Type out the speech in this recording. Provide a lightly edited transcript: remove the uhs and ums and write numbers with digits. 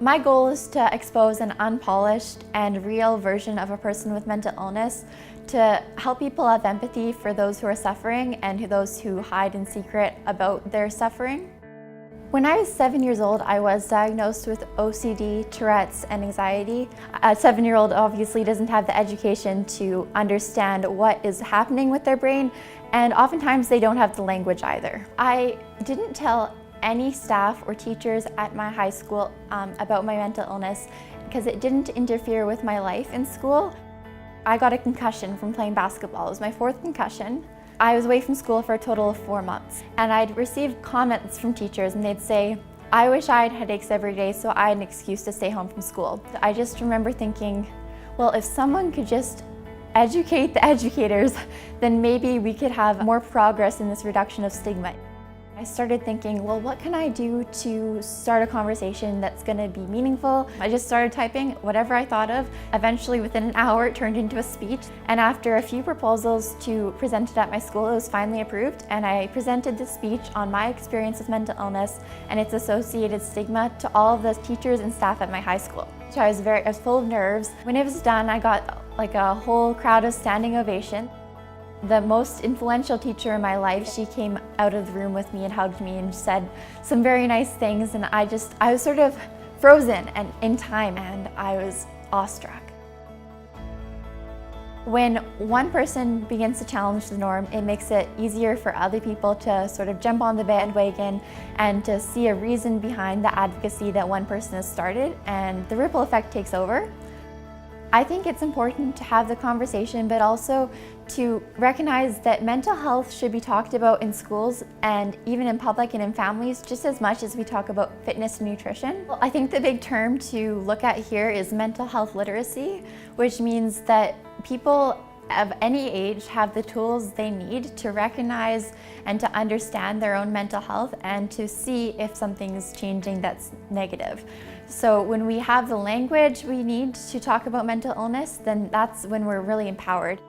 My goal is to expose an unpolished and real version of a person with mental illness to help people have empathy for those who are suffering and those who hide in secret about their suffering. When I was 7 years old, I was diagnosed with OCD, Tourette's, and anxiety. A 7-year-old obviously doesn't have the education to understand what is happening with their brain, and oftentimes they don't have the language either. I didn't tell any staff or teachers at my high school about my mental illness because it didn't interfere with my life in school. I got a concussion from playing basketball. It was my 4th concussion. I was away from school for a total of 4 months, and I'd received comments from teachers, and they'd say, I wish I had headaches every day so I had an excuse to stay home from school. I just remember thinking, well, if someone could just educate the educators, then maybe we could have more progress in this reduction of stigma. I started thinking, well, what can I do to start a conversation that's going to be meaningful? I just started typing whatever I thought of. Eventually, within an hour, it turned into a speech. And after a few proposals to present it at my school, it was finally approved. And I presented the speech on my experience with mental illness and its associated stigma to all of the teachers and staff at my high school. So I was full of nerves. When it was done, I got like a whole crowd of standing ovation. The most influential teacher in my life, she came out of the room with me and hugged me and said some very nice things, and I was sort of frozen and in time, and I was awestruck. When one person begins to challenge the norm, it makes it easier for other people to sort of jump on the bandwagon and to see a reason behind the advocacy that one person has started, and the ripple effect takes over. I think it's important to have the conversation, but also to recognize that mental health should be talked about in schools and even in public and in families just as much as we talk about fitness and nutrition. I think the big term to look at here is mental health literacy, which means that people of any age have the tools they need to recognize and to understand their own mental health and to see if something's changing that's negative. So when we have the language we need to talk about mental illness, then that's when we're really empowered.